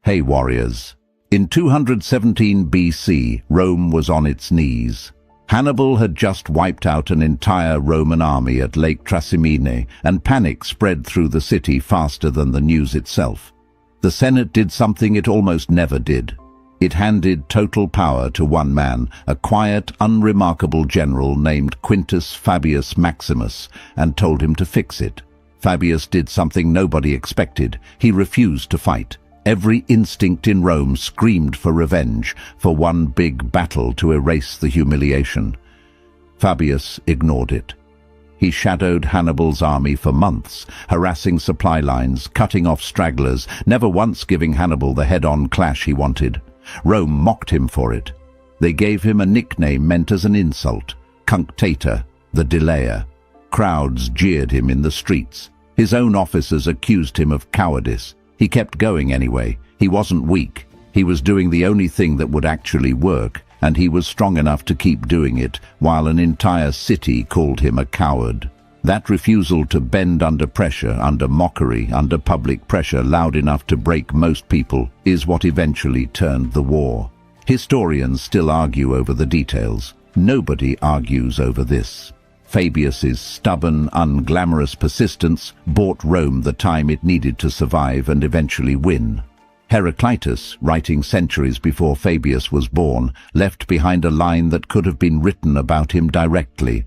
Hey warriors! In 217 BC, Rome was on its knees. Hannibal had just wiped out an entire Roman army at Lake Trasimene, and panic spread through the city faster than the news itself. The Senate did something it almost never did. It handed total power to one man, a quiet, unremarkable general named Quintus Fabius Maximus, and told him to fix it. Fabius did something nobody expected. He refused to fight. Every instinct in Rome screamed for revenge, for one big battle to erase the humiliation. Fabius ignored it. He shadowed Hannibal's army for months, harassing supply lines, cutting off stragglers, never once giving Hannibal the head-on clash he wanted. Rome mocked him for it. They gave him a nickname meant as an insult, Cunctator, the delayer. Crowds jeered him in the streets. His own officers accused him of cowardice. He kept going anyway. He wasn't weak. He was doing the only thing that would actually work, and he was strong enough to keep doing it, while an entire city called him a coward. That refusal to bend under pressure, under mockery, under public pressure loud enough to break most people, is what eventually turned the war. Historians still argue over the details. Nobody argues over this. Fabius's stubborn, unglamorous persistence bought Rome the time it needed to survive and eventually win. Heraclitus, writing centuries before Fabius was born, left behind a line that could have been written about him directly.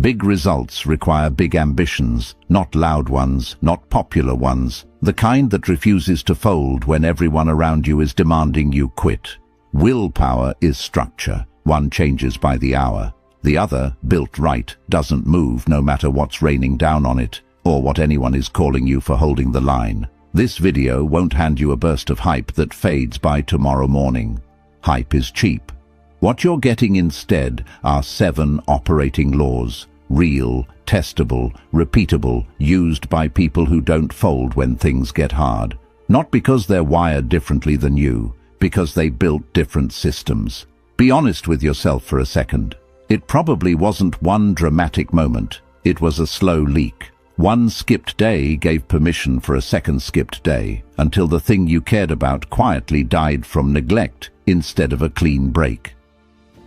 Big results require big ambitions, not loud ones, not popular ones, the kind that refuses to fold when everyone around you is demanding you quit. Willpower is structure. One changes by the hour. The other, built right, doesn't move no matter what's raining down on it, or what anyone is calling you for holding the line. This video won't hand you a burst of hype that fades by tomorrow morning. Hype is cheap. What you're getting instead are 7 operating laws, real, testable, repeatable, used by people who don't fold when things get hard. Not because they're wired differently than you, because they built different systems. Be honest with yourself for a second. It probably wasn't one dramatic moment. It was a slow leak. One skipped day gave permission for a second skipped day, until the thing you cared about quietly died from neglect instead of a clean break.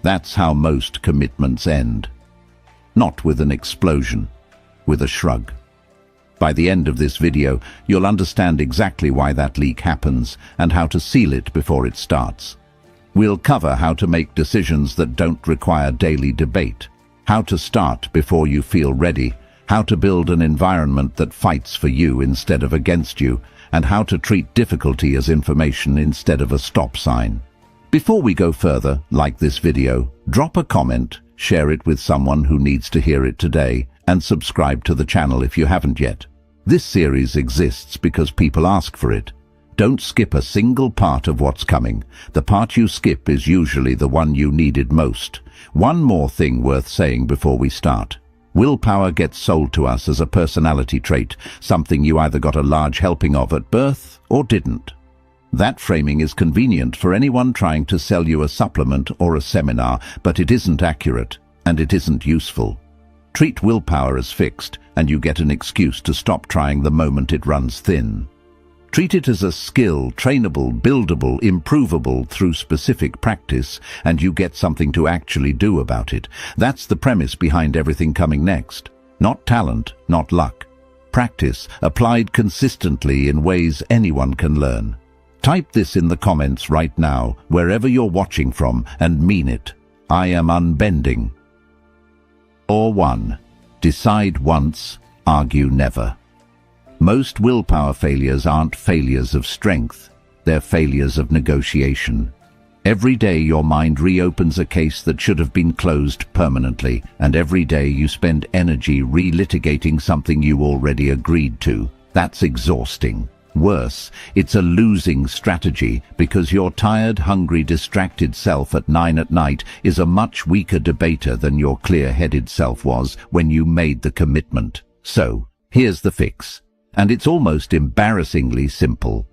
That's how most commitments end. Not with an explosion, with a shrug. By the end of this video, you'll understand exactly why that leak happens and how to seal it before it starts. We'll cover how to make decisions that don't require daily debate, how to start before you feel ready, how to build an environment that fights for you instead of against you, and how to treat difficulty as information instead of a stop sign. Before we go further, like this video, drop a comment, share it with someone who needs to hear it today, and subscribe to the channel if you haven't yet. This series exists because people ask for it. Don't skip a single part of what's coming. The part you skip is usually the one you needed most. One more thing worth saying before we start. Willpower gets sold to us as a personality trait, something you either got a large helping of at birth or didn't. That framing is convenient for anyone trying to sell you a supplement or a seminar, but it isn't accurate, and it isn't useful. Treat willpower as fixed, and you get an excuse to stop trying the moment it runs thin. Treat it as a skill, trainable, buildable, improvable through specific practice, and you get something to actually do about it. That's the premise behind everything coming next. Not talent, not luck. Practice, applied consistently in ways anyone can learn. Type this in the comments right now, wherever you're watching from, and mean it. I am unbending. Or 1. Decide once, argue never. Most willpower failures aren't failures of strength, they're failures of negotiation. Every day your mind reopens a case that should have been closed permanently, and every day you spend energy relitigating something you already agreed to. That's exhausting. Worse, it's a losing strategy, because your tired, hungry, distracted self at 9 at night is a much weaker debater than your clear-headed self was when you made the commitment. So, here's the fix. And it's almost embarrassingly simple.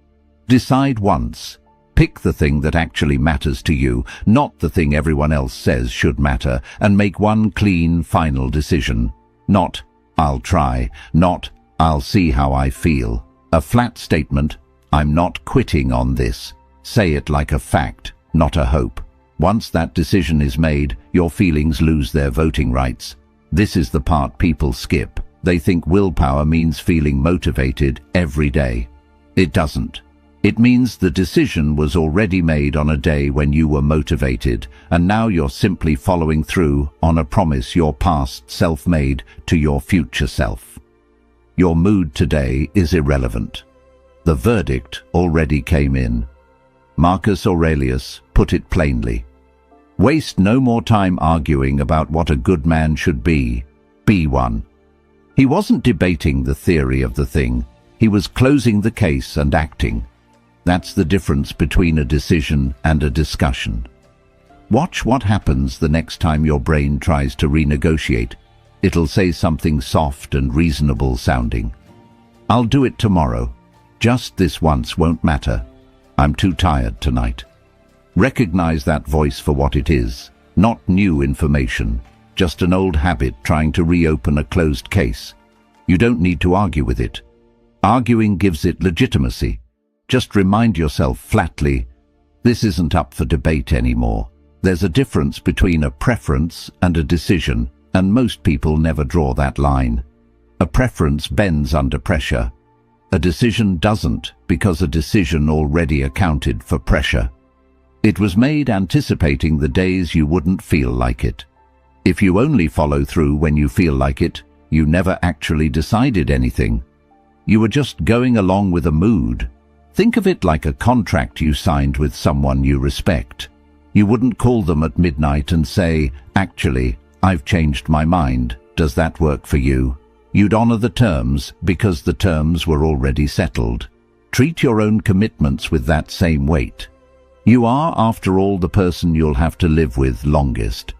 Decide once. Pick the thing that actually matters to you, not the thing everyone else says should matter, and make one clean, final decision. Not, I'll try. Not, I'll see how I feel. A flat statement, I'm not quitting on this. Say it like a fact, not a hope. Once that decision is made, your feelings lose their voting rights. This is the part people skip. They think willpower means feeling motivated every day. It doesn't. It means the decision was already made on a day when you were motivated, and now you're simply following through on a promise your past self made to your future self. Your mood today is irrelevant. The verdict already came in. Marcus Aurelius put it plainly. Waste no more time arguing about what a good man should be. Be one. He wasn't debating the theory of the thing. He was closing the case and acting. That's the difference between a decision and a discussion. Watch what happens the next time your brain tries to renegotiate. It'll say something soft and reasonable sounding. I'll do it tomorrow. Just this once won't matter. I'm too tired tonight. Recognize that voice for what it is. Not new information, just an old habit trying to reopen a closed case. You don't need to argue with it. Arguing gives it legitimacy. Just remind yourself flatly, this isn't up for debate anymore. There's a difference between a preference and a decision, and most people never draw that line. A preference bends under pressure. A decision doesn't, because a decision already accounted for pressure. It was made anticipating the days you wouldn't feel like it. If you only follow through when you feel like it, you never actually decided anything. You were just going along with a mood. Think of it like a contract you signed with someone you respect. You wouldn't call them at midnight and say, "Actually, I've changed my mind. Does that work for you?" You'd honor the terms because the terms were already settled. Treat your own commitments with that same weight. You are, after all, the person you'll have to live with longest.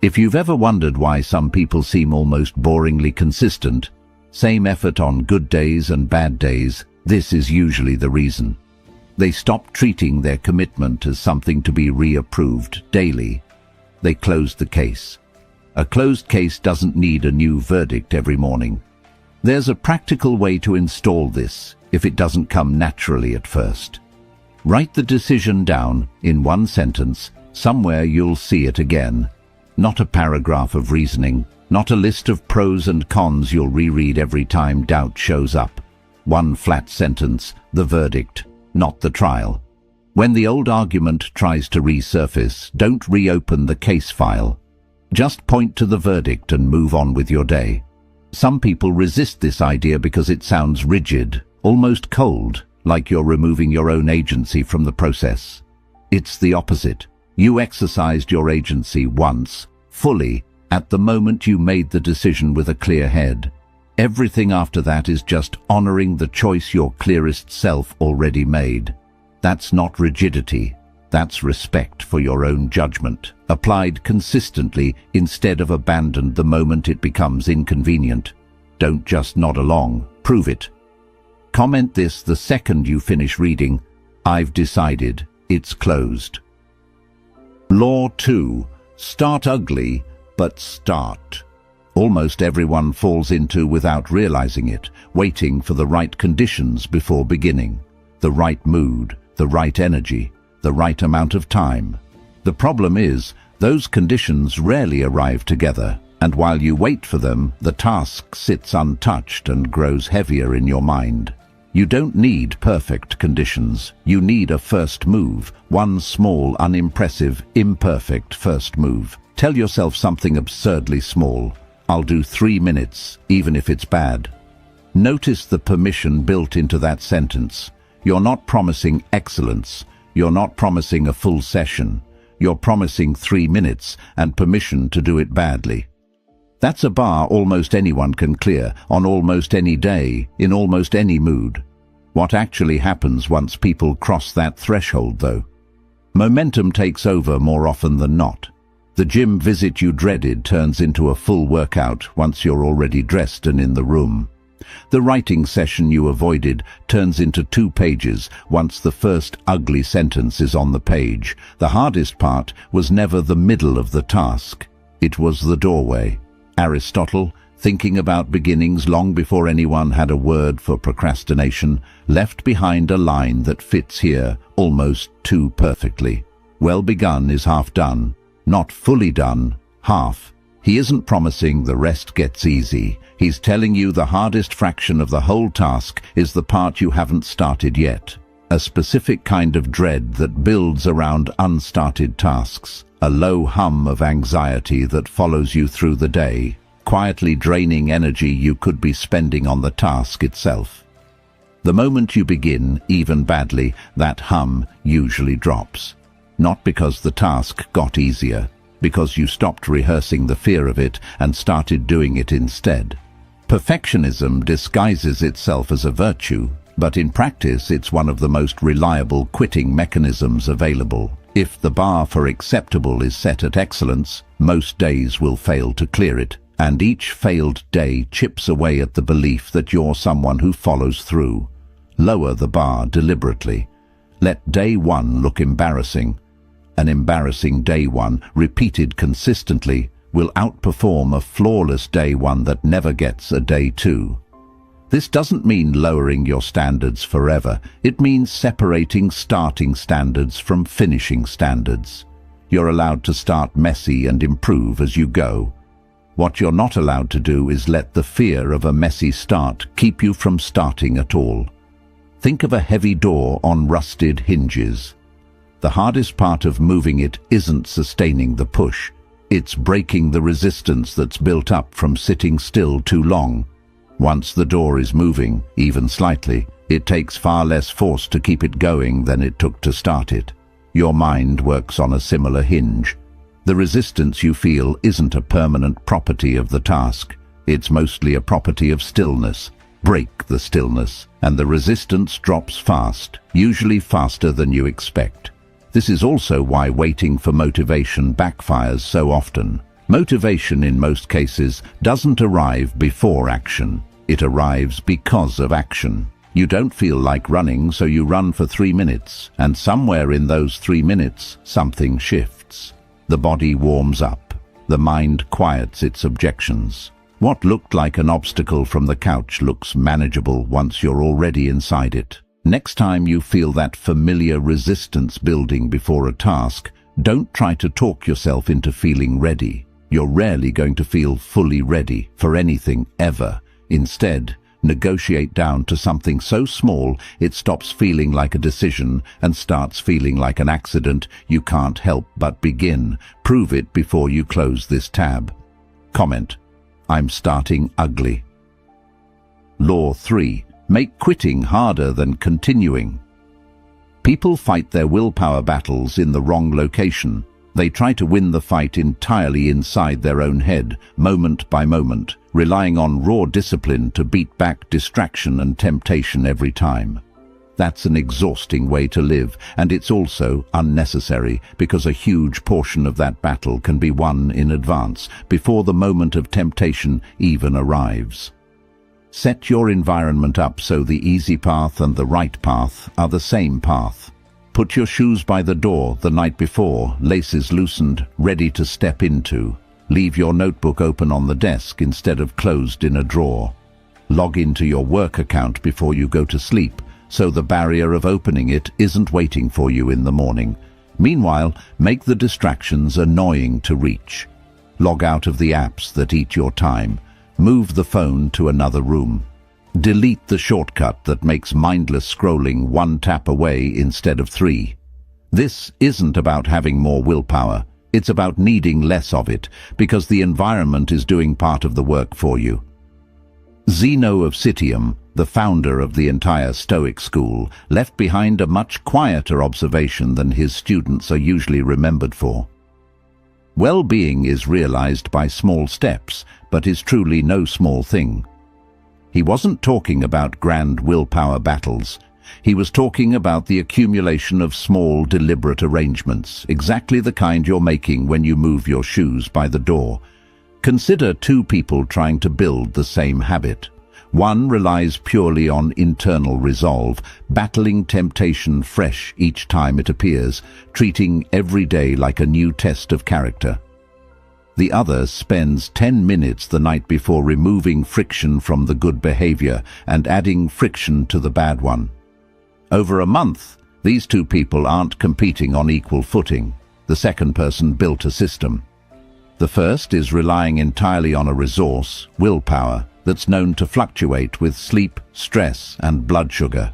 If you've ever wondered why some people seem almost boringly consistent, same effort on good days and bad days, this is usually the reason. They stop treating their commitment as something to be reapproved daily. They close the case. A closed case doesn't need a new verdict every morning. There's a practical way to install this if it doesn't come naturally at first. Write the decision down in one sentence. Somewhere you'll see it again. Not a paragraph of reasoning, not a list of pros and cons you'll reread every time doubt shows up. One flat sentence, the verdict, not the trial. When the old argument tries to resurface, don't reopen the case file. Just point to the verdict and move on with your day. Some people resist this idea because it sounds rigid, almost cold, like you're removing your own agency from the process. It's the opposite. You exercised your agency once, fully, at the moment you made the decision with a clear head. Everything after that is just honoring the choice your clearest self already made. That's not rigidity. That's respect for your own judgment, applied consistently instead of abandoned the moment it becomes inconvenient. Don't just nod along, prove it. Comment this the second you finish reading, "I've decided, it's closed." Law 2. Start ugly, but start. Almost everyone falls into without realizing it, waiting for the right conditions before beginning. The right mood, the right energy, the right amount of time. The problem is, those conditions rarely arrive together, and while you wait for them, the task sits untouched and grows heavier in your mind. You don't need perfect conditions. You need a first move, one small, unimpressive, imperfect first move. Tell yourself something absurdly small. I'll do 3 minutes, even if it's bad. Notice the permission built into that sentence. You're not promising excellence. You're not promising a full session. You're promising 3 minutes and permission to do it badly. That's a bar almost anyone can clear, on almost any day, in almost any mood. What actually happens once people cross that threshold, though? Momentum takes over more often than not. The gym visit you dreaded turns into a full workout once you're already dressed and in the room. The writing session you avoided turns into 2 pages once the first ugly sentence is on the page. The hardest part was never the middle of the task. It was the doorway. Aristotle, thinking about beginnings long before anyone had a word for procrastination, left behind a line that fits here almost too perfectly. Well begun is half done, not fully done, half. He isn't promising the rest gets easy. He's telling you the hardest fraction of the whole task is the part you haven't started yet. A specific kind of dread that builds around unstarted tasks, a low hum of anxiety that follows you through the day, quietly draining energy you could be spending on the task itself. The moment you begin, even badly, that hum usually drops. Not because the task got easier, because you stopped rehearsing the fear of it and started doing it instead. Perfectionism disguises itself as a virtue, but in practice it's one of the most reliable quitting mechanisms available. If the bar for acceptable is set at excellence, most days will fail to clear it, and each failed day chips away at the belief that you're someone who follows through. Lower the bar deliberately. Let day one look embarrassing. An embarrassing day one, repeated consistently, will outperform a flawless day one that never gets a day two. This doesn't mean lowering your standards forever. It means separating starting standards from finishing standards. You're allowed to start messy and improve as you go. What you're not allowed to do is let the fear of a messy start keep you from starting at all. Think of a heavy door on rusted hinges. The hardest part of moving it isn't sustaining the push. It's breaking the resistance that's built up from sitting still too long. Once the door is moving, even slightly, it takes far less force to keep it going than it took to start it. Your mind works on a similar hinge. The resistance you feel isn't a permanent property of the task. It's mostly a property of stillness. Break the stillness, and the resistance drops fast, usually faster than you expect. This is also why waiting for motivation backfires so often. Motivation in most cases doesn't arrive before action. It arrives because of action. You don't feel like running, so you run for 3 minutes, and somewhere in those 3 minutes, something shifts. The body warms up. The mind quiets its objections. What looked like an obstacle from the couch looks manageable once you're already inside it. Next time you feel that familiar resistance building before a task, don't try to talk yourself into feeling ready. You're rarely going to feel fully ready for anything ever. Instead, negotiate down to something so small it stops feeling like a decision and starts feeling like an accident you can't help but begin. Prove it before you close this tab. Comment: I'm starting ugly. Law 3. Make quitting harder than continuing. People fight their willpower battles in the wrong location. They try to win the fight entirely inside their own head, moment by moment, relying on raw discipline to beat back distraction and temptation every time. That's an exhausting way to live, and it's also unnecessary because a huge portion of that battle can be won in advance, before the moment of temptation even arrives. Set your environment up so the easy path and the right path are the same path. Put your shoes by the door the night before, laces loosened, ready to step into. Leave your notebook open on the desk instead of closed in a drawer. Log into your work account before you go to sleep, so the barrier of opening it isn't waiting for you in the morning. Meanwhile, make the distractions annoying to reach. Log out of the apps that eat your time. Move the phone to another room. Delete the shortcut that makes mindless scrolling 1 tap away instead of 3. This isn't about having more willpower. It's about needing less of it, because the environment is doing part of the work for you. Zeno of Citium, the founder of the entire Stoic school, left behind a much quieter observation than his students are usually remembered for. Well-being is realized by small steps, but is truly no small thing. He wasn't talking about grand willpower battles. He was talking about the accumulation of small, deliberate arrangements, exactly the kind you're making when you move your shoes by the door. Consider 2 people trying to build the same habit. One relies purely on internal resolve, battling temptation fresh each time it appears, treating every day like a new test of character. The other spends 10 minutes the night before removing friction from the good behavior and adding friction to the bad one. Over a month, these two people aren't competing on equal footing. The second person built a system. The first is relying entirely on a resource, willpower, that's known to fluctuate with sleep, stress, and blood sugar.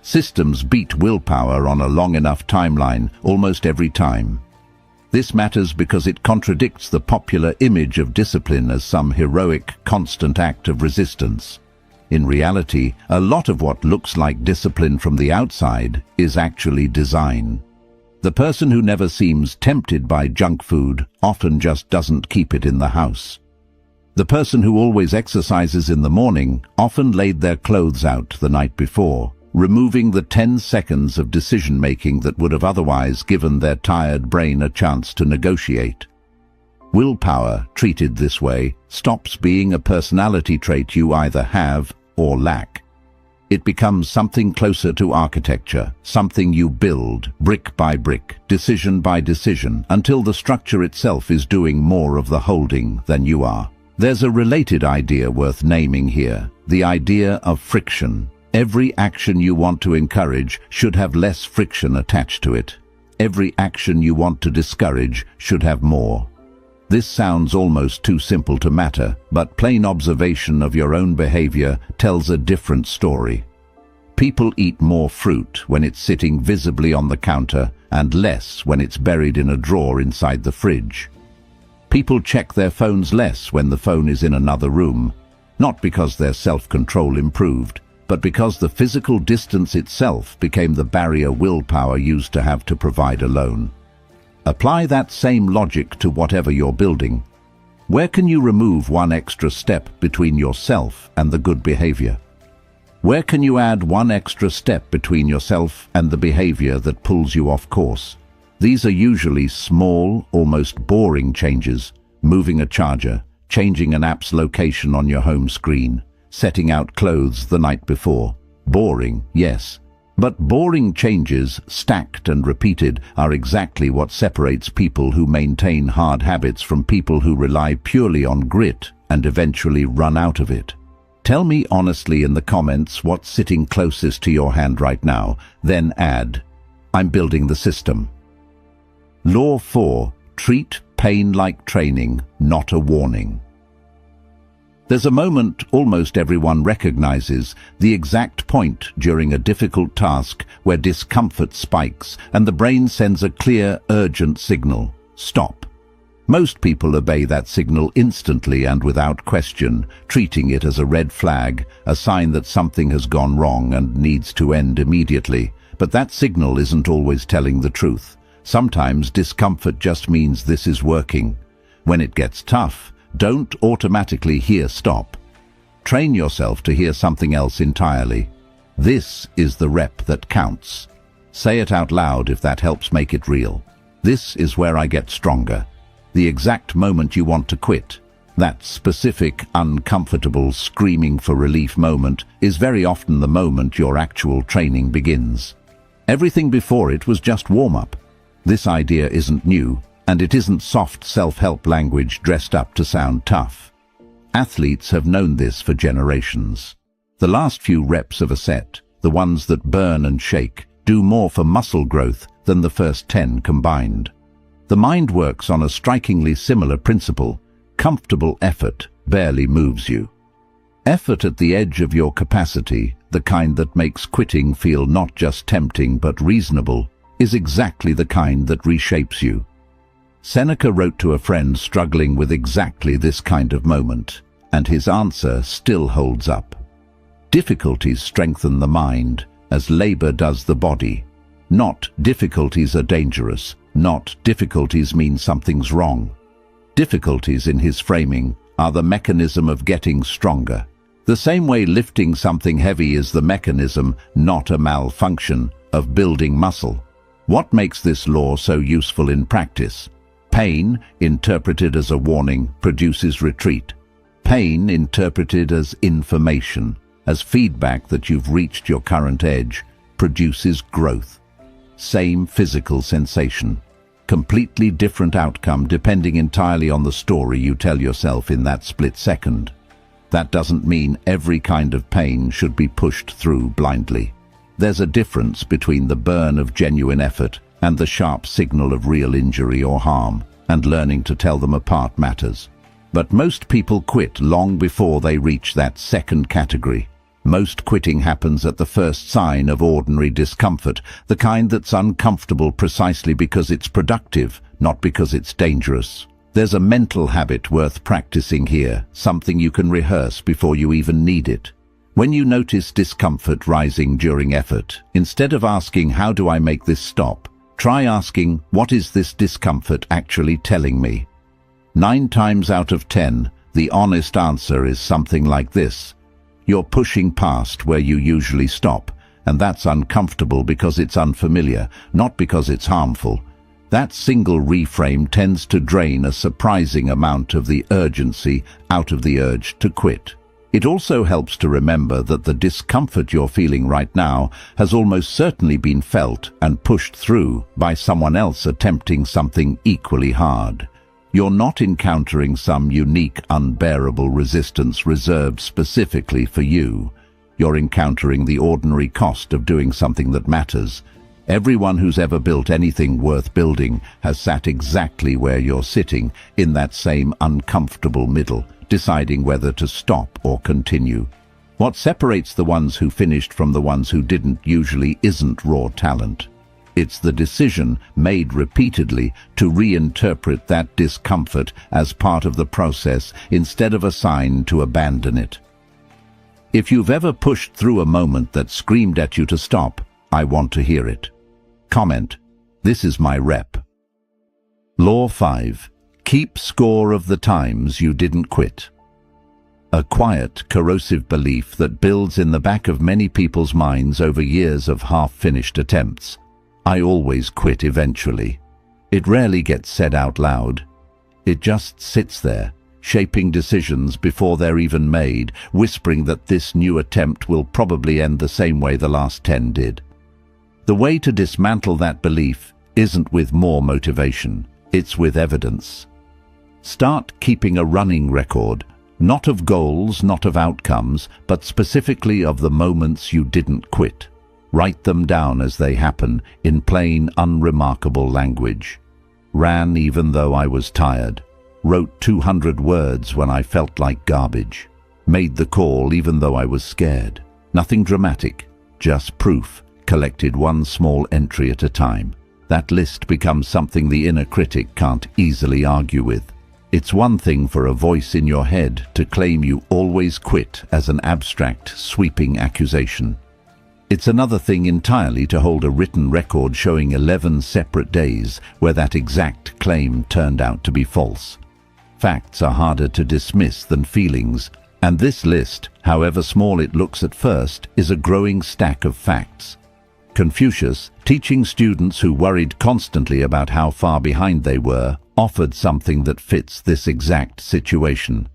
Systems beat willpower on a long enough timeline almost every time. This matters because it contradicts the popular image of discipline as some heroic, constant act of resistance. In reality, a lot of what looks like discipline from the outside is actually design. The person who never seems tempted by junk food often just doesn't keep it in the house. The person who always exercises in the morning often laid their clothes out the night before, removing the 10 seconds of decision-making that would have otherwise given their tired brain a chance to negotiate. Willpower, treated this way, stops being a personality trait you either have or lack. It becomes something closer to architecture, something you build, brick by brick, decision by decision, until the structure itself is doing more of the holding than you are. There's a related idea worth naming here, the idea of friction. Every action you want to encourage should have less friction attached to it. Every action you want to discourage should have more. This sounds almost too simple to matter, but plain observation of your own behavior tells a different story. People eat more fruit when it's sitting visibly on the counter and less when it's buried in a drawer inside the fridge. People check their phones less when the phone is in another room, not because their self-control improved, but because the physical distance itself became the barrier willpower used to have to provide alone. Apply that same logic to whatever you're building. Where can you remove one extra step between yourself and the good behavior? Where can you add one extra step between yourself and the behavior that pulls you off course? These are usually small, almost boring changes: moving a charger, changing an app's location on your home screen, setting out clothes the night before. Boring, yes. But boring changes, stacked and repeated, are exactly what separates people who maintain hard habits from people who rely purely on grit and eventually run out of it. Tell me honestly in the comments what's sitting closest to your hand right now, then add, "I'm building the system." Law 4. Treat pain like training, not a warning. There's a moment almost everyone recognizes, the exact point during a difficult task where discomfort spikes and the brain sends a clear, urgent signal: stop. Most people obey that signal instantly and without question, treating it as a red flag, a sign that something has gone wrong and needs to end immediately. But that signal isn't always telling the truth. Sometimes discomfort just means this is working. When it gets tough, don't automatically hear stop. Train yourself to hear something else entirely. This is the rep that counts. Say it out loud if that helps make it real. This is where I get stronger. The exact moment you want to quit, that specific, uncomfortable, screaming for relief moment, is very often the moment your actual training begins. Everything before it was just warm-up. This idea isn't new, and it isn't soft self-help language dressed up to sound tough. Athletes have known this for generations. The last few reps of a set, the ones that burn and shake, do more for muscle growth than the first 10 combined. The mind works on a strikingly similar principle. Comfortable effort barely moves you. Effort at the edge of your capacity, the kind that makes quitting feel not just tempting but reasonable, is exactly the kind that reshapes you. Seneca wrote to a friend struggling with exactly this kind of moment, and his answer still holds up. Difficulties strengthen the mind, as labor does the body. Not difficulties are dangerous, not difficulties mean something's wrong. Difficulties, in his framing, are the mechanism of getting stronger. The same way lifting something heavy is the mechanism, not a malfunction, of building muscle. What makes this law so useful in practice? Pain, interpreted as a warning, produces retreat. Pain, interpreted as information, as feedback that you've reached your current edge, produces growth. Same physical sensation. completely different outcome depending entirely on the story you tell yourself in that split second. That doesn't mean every kind of pain should be pushed through blindly. There's a difference between the burn of genuine effort and the sharp signal of real injury or harm, and learning to tell them apart matters. But most people quit long before they reach that second category. Most quitting happens at the first sign of ordinary discomfort, the kind that's uncomfortable precisely because it's productive, not because it's dangerous. There's a mental habit worth practicing here, something you can rehearse before you even need it. When you notice discomfort rising during effort, instead of asking, "How do I make this stop?" try asking, "What is this discomfort actually telling me?" 9 times out of 10, the honest answer is something like this: you're pushing past where you usually stop, and that's uncomfortable because it's unfamiliar, not because it's harmful. That single reframe tends to drain a surprising amount of the urgency out of the urge to quit. It also helps to remember that the discomfort you're feeling right now has almost certainly been felt and pushed through by someone else attempting something equally hard. You're not encountering some unique, unbearable resistance reserved specifically for you. You're encountering the ordinary cost of doing something that matters. Everyone who's ever built anything worth building has sat exactly where you're sitting, in that same uncomfortable middle, deciding whether to stop or continue. What separates the ones who finished from the ones who didn't usually isn't raw talent. It's the decision, made repeatedly, to reinterpret that discomfort as part of the process instead of a sign to abandon it. If you've ever pushed through a moment that screamed at you to stop, I want to hear it. Comment, "This is my rep." Law 5. Keep score of the times you didn't quit. A quiet, corrosive belief that builds in the back of many people's minds over years of half-finished attempts. I always quit eventually. It rarely gets said out loud. It just sits there, shaping decisions before they're even made, whispering that this new attempt will probably end the same way the last 10 did. The way to dismantle that belief isn't with more motivation, it's with evidence. Start keeping a running record, not of goals, not of outcomes, but specifically of the moments you didn't quit. Write them down as they happen, in plain, unremarkable language. Ran even though I was tired. Wrote 200 words when I felt like garbage. Made the call even though I was scared. Nothing dramatic, just proof, collected one small entry at a time. That list becomes something the inner critic can't easily argue with. It's one thing for a voice in your head to claim you always quit as an abstract, sweeping accusation. It's another thing entirely to hold a written record showing 11 separate days where that exact claim turned out to be false. Facts are harder to dismiss than feelings, and this list, however small it looks at first, is a growing stack of facts. Confucius, teaching students who worried constantly about how far behind they were, offered something that fits this exact situation.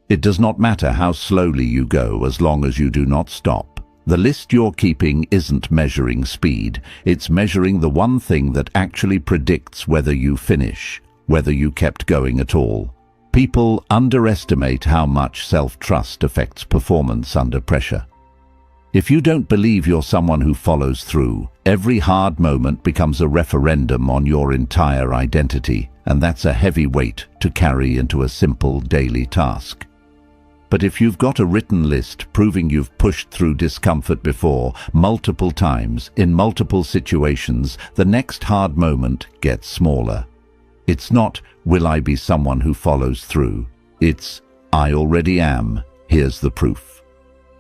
It does not matter how slowly you go as long as you do not stop. The list you're keeping isn't measuring speed, it's measuring the one thing that actually predicts whether you finish, whether you kept going at all. People underestimate how much self-trust affects performance under pressure. If you don't believe you're someone who follows through, every hard moment becomes a referendum on your entire identity, and that's a heavy weight to carry into a simple daily task. But if you've got a written list proving you've pushed through discomfort before, multiple times, in multiple situations, the next hard moment gets smaller. It's not, "Will I be someone who follows through?" It's, "I already am. Here's the proof."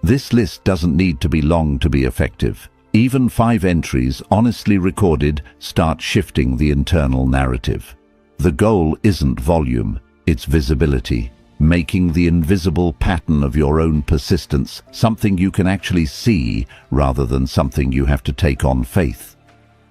This list doesn't need to be long to be effective. Even 5 entries, honestly recorded, start shifting the internal narrative. The goal isn't volume, it's visibility. Making the invisible pattern of your own persistence something you can actually see rather than something you have to take on faith.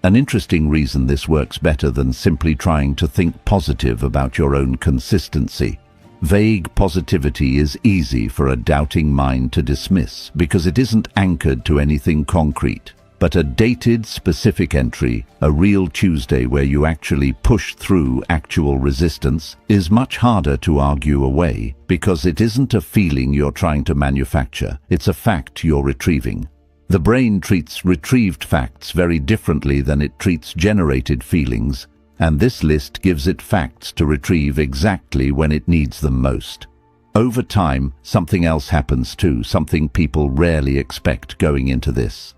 An interesting reason this works better than simply trying to think positive about your own consistency. Vague positivity is easy for a doubting mind to dismiss because it isn't anchored to anything concrete. But a dated, specific entry, a real Tuesday where you actually push through actual resistance, is much harder to argue away, because it isn't a feeling you're trying to manufacture, it's a fact you're retrieving. The brain treats retrieved facts very differently than it treats generated feelings, and this list gives it facts to retrieve exactly when it needs them most. Over time, something else happens too, something people rarely expect going into this.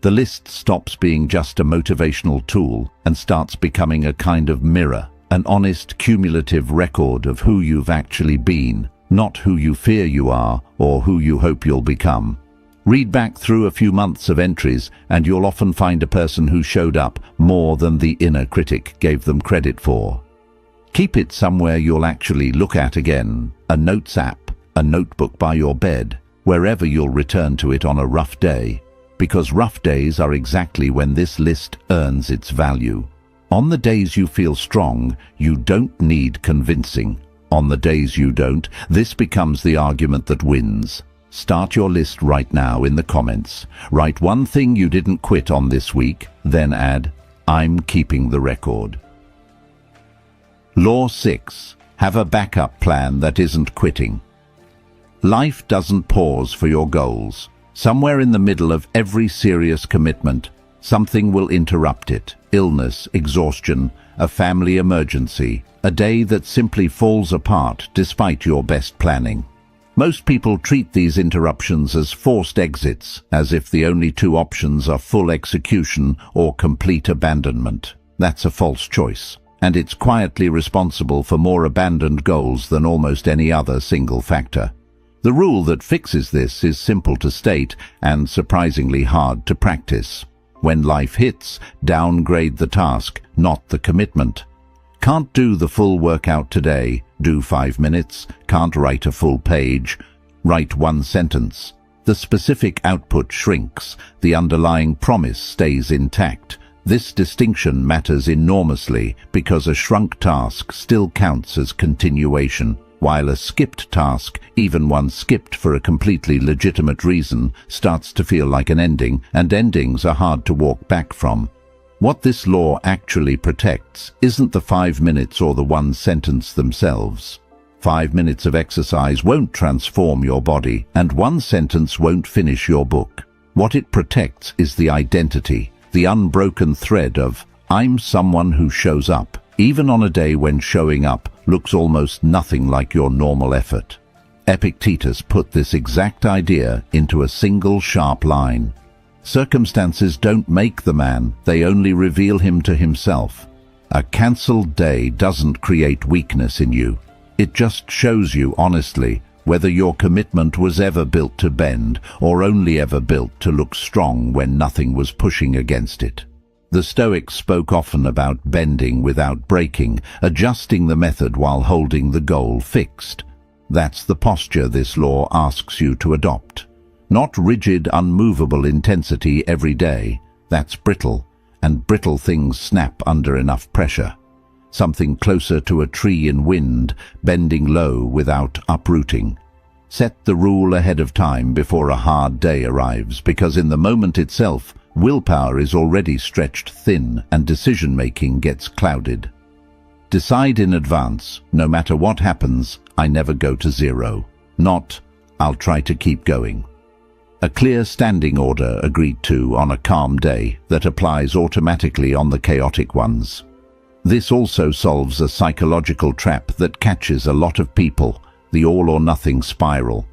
The list stops being just a motivational tool and starts becoming a kind of mirror, an honest cumulative record of who you've actually been, not who you fear you are or who you hope you'll become. Read back through a few months of entries and you'll often find a person who showed up more than the inner critic gave them credit for. Keep it somewhere you'll actually look at again, a notes app, a notebook by your bed, wherever you'll return to it on a rough day. Because rough days are exactly when this list earns its value. On the days you feel strong, you don't need convincing. On the days you don't, this becomes the argument that wins. Start your list right now in the comments. Write one thing you didn't quit on this week, then add, "I'm keeping the record." Law 6. Have a backup plan that isn't quitting. Life doesn't pause for your goals. Somewhere in the middle of every serious commitment, something will interrupt it. Illness, exhaustion, a family emergency, a day that simply falls apart despite your best planning. Most people treat these interruptions as forced exits, as if the only two options are full execution or complete abandonment. That's a false choice, and it's quietly responsible for more abandoned goals than almost any other single factor. The rule that fixes this is simple to state and surprisingly hard to practice. When life hits, downgrade the task, not the commitment. Can't do the full workout today, do 5 minutes. Can't write a full page, write one sentence. The specific output shrinks, the underlying promise stays intact. This distinction matters enormously because a shrunk task still counts as continuation, while a skipped task, even one skipped for a completely legitimate reason, starts to feel like an ending, and endings are hard to walk back from. What this law actually protects isn't the 5 minutes or the one sentence themselves. 5 minutes of exercise won't transform your body, and one sentence won't finish your book. What it protects is the identity, the unbroken thread of, "I'm someone who shows up," even on a day when showing up looks almost nothing like your normal effort. Epictetus put this exact idea into a single sharp line. Circumstances don't make the man, they only reveal him to himself. A cancelled day doesn't create weakness in you. It just shows you honestly whether your commitment was ever built to bend or only ever built to look strong when nothing was pushing against it. The Stoics spoke often about bending without breaking, adjusting the method while holding the goal fixed. That's the posture this law asks you to adopt. Not rigid, unmovable intensity every day. That's brittle, and brittle things snap under enough pressure. Something closer to a tree in wind, bending low without uprooting. Set the rule ahead of time before a hard day arrives, because in the moment itself, willpower is already stretched thin and decision-making gets clouded. Decide in advance, no matter what happens, I never go to zero. Not, I'll try to keep going. A clear standing order agreed to on a calm day that applies automatically on the chaotic ones. This also solves a psychological trap that catches a lot of people, the all-or-nothing spiral.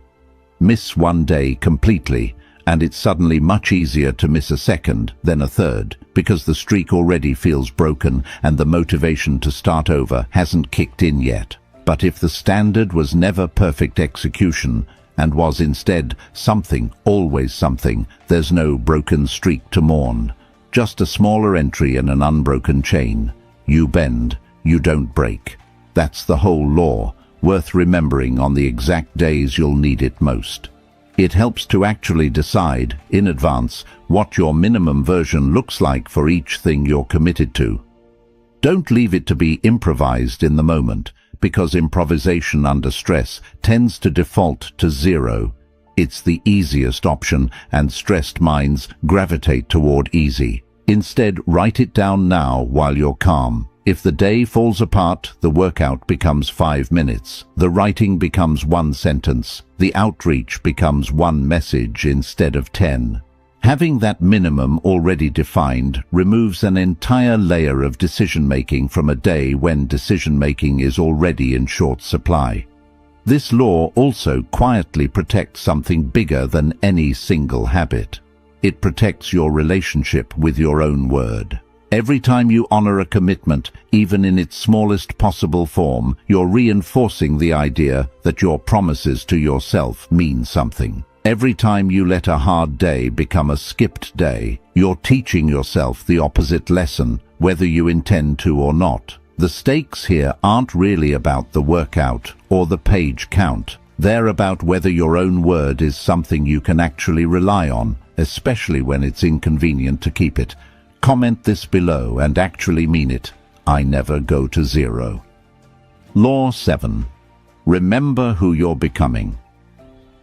Miss one day completely, and it's suddenly much easier to miss a second than a third, because the streak already feels broken and the motivation to start over hasn't kicked in yet. But if the standard was never perfect execution, and was instead something, always something, there's no broken streak to mourn. Just a smaller entry in an unbroken chain. You bend, you don't break. That's the whole law, worth remembering on the exact days you'll need it most. It helps to actually decide, in advance, what your minimum version looks like for each thing you're committed to. Don't leave it to be improvised in the moment, because improvisation under stress tends to default to zero. It's the easiest option, and stressed minds gravitate toward easy. Instead, write it down now while you're calm. If the day falls apart, the workout becomes 5 minutes. The writing becomes 1 sentence. The outreach becomes 1 message instead of 10. Having that minimum already defined removes an entire layer of decision-making from a day when decision-making is already in short supply. This law also quietly protects something bigger than any single habit. It protects your relationship with your own word. Every time you honor a commitment, even in its smallest possible form, you're reinforcing the idea that your promises to yourself mean something. Every time you let a hard day become a skipped day, you're teaching yourself the opposite lesson, whether you intend to or not. The stakes here aren't really about the workout or the page count. They're about whether your own word is something you can actually rely on, especially when it's inconvenient to keep it. Comment this below and actually mean it. I never go to zero. Law 7. Remember who you're becoming.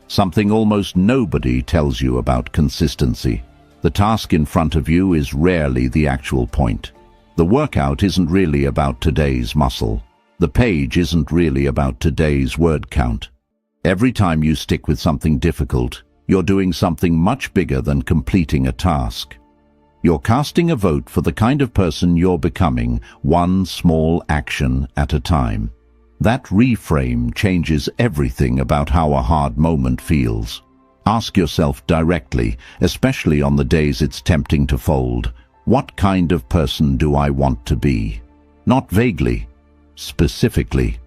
Something almost nobody tells you about consistency. The task in front of you is rarely the actual point. The workout isn't really about today's muscle. The page isn't really about today's word count. Every time you stick with something difficult, you're doing something much bigger than completing a task. You're casting a vote for the kind of person you're becoming, one small action at a time. That reframe changes everything about how a hard moment feels. Ask yourself directly, especially on the days it's tempting to fold, what kind of person do I want to be? Not vaguely, specifically.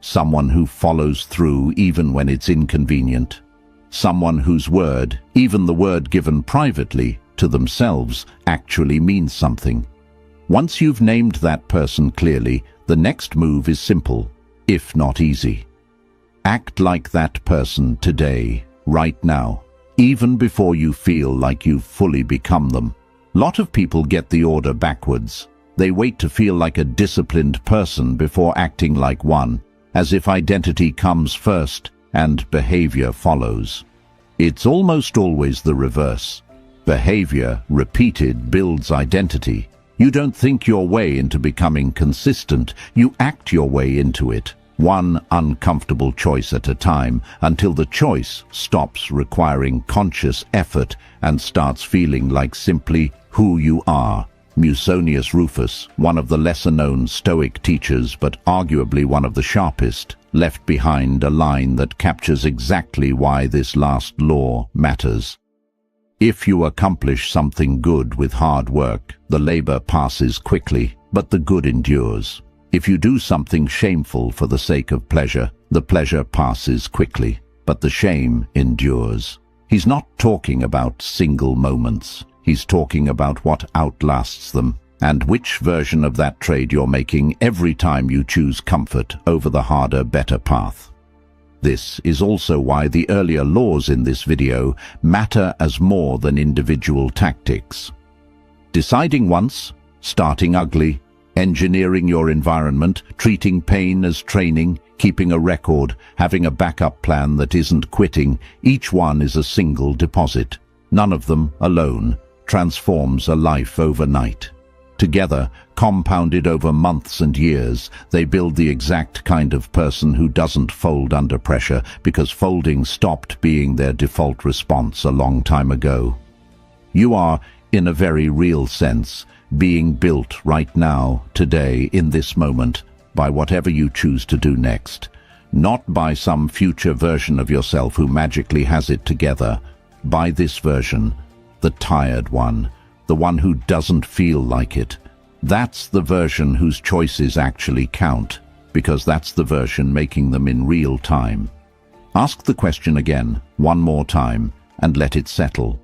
Someone who follows through even when it's inconvenient. Someone whose word, even the word given privately to themselves, actually means something. Once you've named that person clearly, the next move is simple, if not easy. Act like that person today, right now, even before you feel like you've fully become them. A lot of people get the order backwards. They wait to feel like a disciplined person before acting like one, as if identity comes first and behavior follows. It's almost always the reverse. Behavior, repeated, builds identity. You don't think your way into becoming consistent, you act your way into it, one uncomfortable choice at a time, until the choice stops requiring conscious effort and starts feeling like simply who you are. Musonius Rufus, one of the lesser-known Stoic teachers but arguably one of the sharpest, left behind a line that captures exactly why this last law matters. If you accomplish something good with hard work, the labor passes quickly, but the good endures. If you do something shameful for the sake of pleasure, the pleasure passes quickly, but the shame endures. He's not talking about single moments. He's talking about what outlasts them, and which version of that trade you're making every time you choose comfort over the harder, better path. This is also why the earlier laws in this video matter as more than individual tactics. Deciding once, starting ugly, engineering your environment, treating pain as training, keeping a record, having a backup plan that isn't quitting, each one is a single deposit. None of them, alone, transforms a life overnight. Together, compounded over months and years, they build the exact kind of person who doesn't fold under pressure because folding stopped being their default response a long time ago. You are, in a very real sense, being built right now, today, in this moment, by whatever you choose to do next. Not by some future version of yourself who magically has it together. By this version, the tired one, the one who doesn't feel like it. That's the version whose choices actually count, because that's the version making them in real time. Ask the question again, one more time, and let it settle.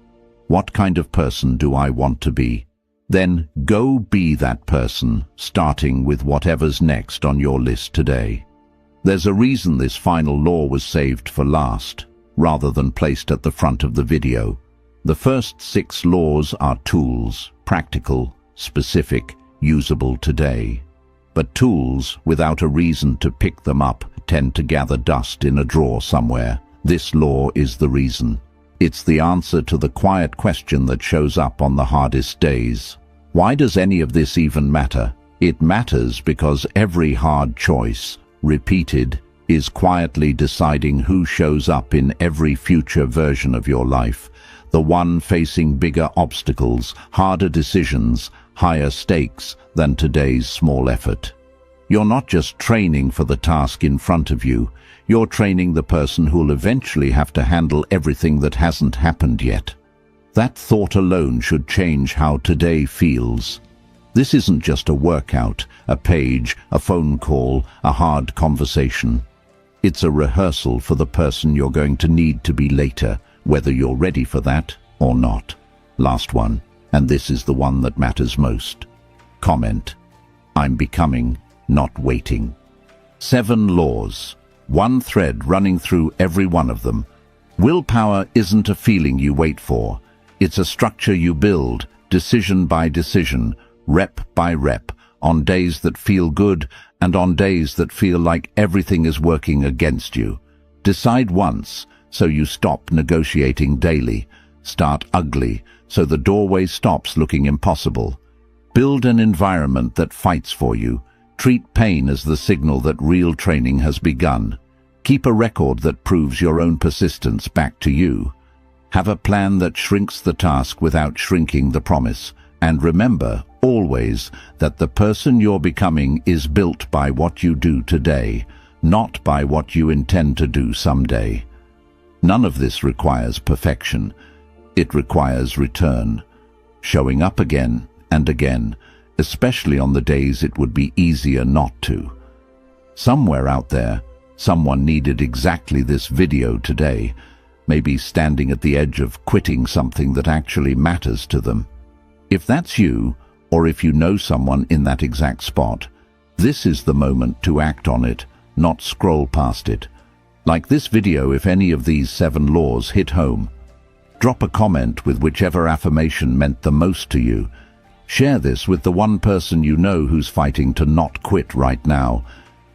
What kind of person do I want to be? Then go be that person, starting with whatever's next on your list today. There's a reason this final law was saved for last, rather than placed at the front of the video. The first 6 laws are tools, practical, specific, usable today. But tools, without a reason to pick them up, tend to gather dust in a drawer somewhere. This law is the reason. It's the answer to the quiet question that shows up on the hardest days. Why does any of this even matter? It matters because every hard choice, repeated, is quietly deciding who shows up in every future version of your life. The one facing bigger obstacles, harder decisions, higher stakes than today's small effort. You're not just training for the task in front of you, you're training the person who'll eventually have to handle everything that hasn't happened yet. That thought alone should change how today feels. This isn't just a workout, a page, a phone call, a hard conversation. It's a rehearsal for the person you're going to need to be later, whether you're ready for that or not. Last one, and this is the one that matters most. Comment: I'm becoming, not waiting. 7 laws. One thread running through every one of them. Willpower isn't a feeling you wait for. It's a structure you build, decision by decision, rep by rep, on days that feel good and on days that feel like everything is working against you. Decide once, so you stop negotiating daily. Start ugly, so the doorway stops looking impossible. Build an environment that fights for you. Treat pain as the signal that real training has begun. Keep a record that proves your own persistence back to you. Have a plan that shrinks the task without shrinking the promise. And remember, always, that the person you're becoming is built by what you do today, not by what you intend to do someday. None of this requires perfection. It requires return. Showing up again and again, especially on the days it would be easier not to. Somewhere out there, someone needed exactly this video today, maybe standing at the edge of quitting something that actually matters to them. If that's you, or if you know someone in that exact spot, this is the moment to act on it, not scroll past it. Like this video if any of these 7 laws hit home. Drop a comment with whichever affirmation meant the most to you. Share this with the one person you know who's fighting to not quit right now.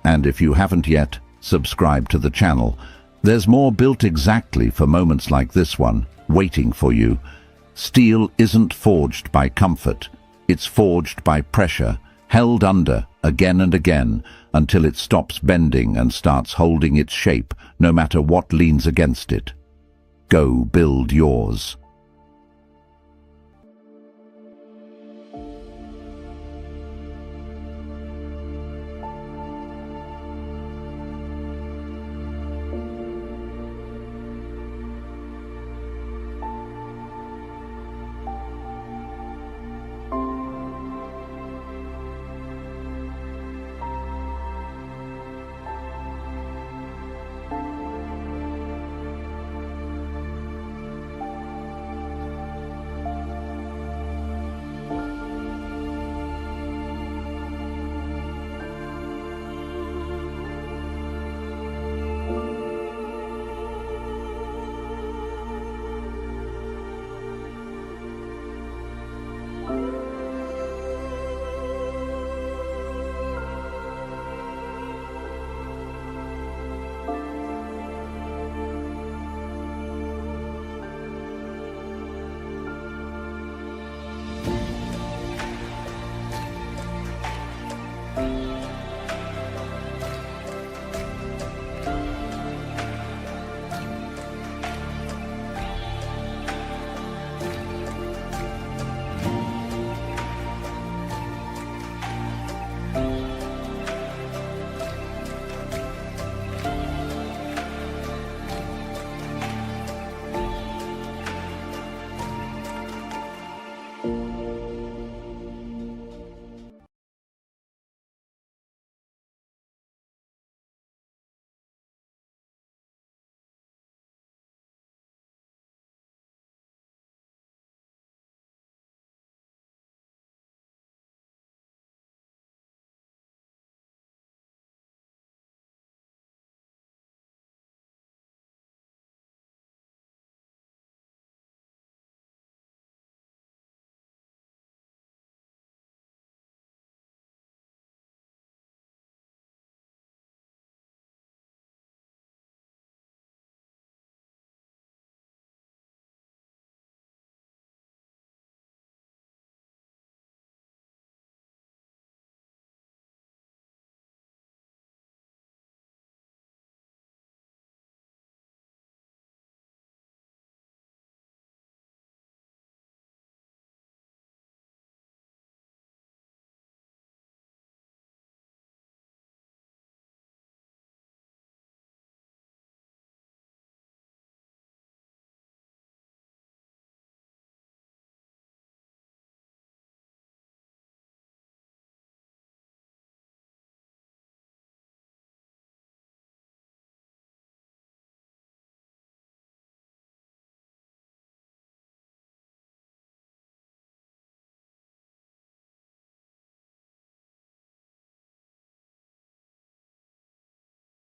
And if you haven't yet, subscribe to the channel. There's more built exactly for moments like this one, waiting for you. Steel isn't forged by comfort. It's forged by pressure, held under again and again, until it stops bending and starts holding its shape, no matter what leans against it. Go build yours.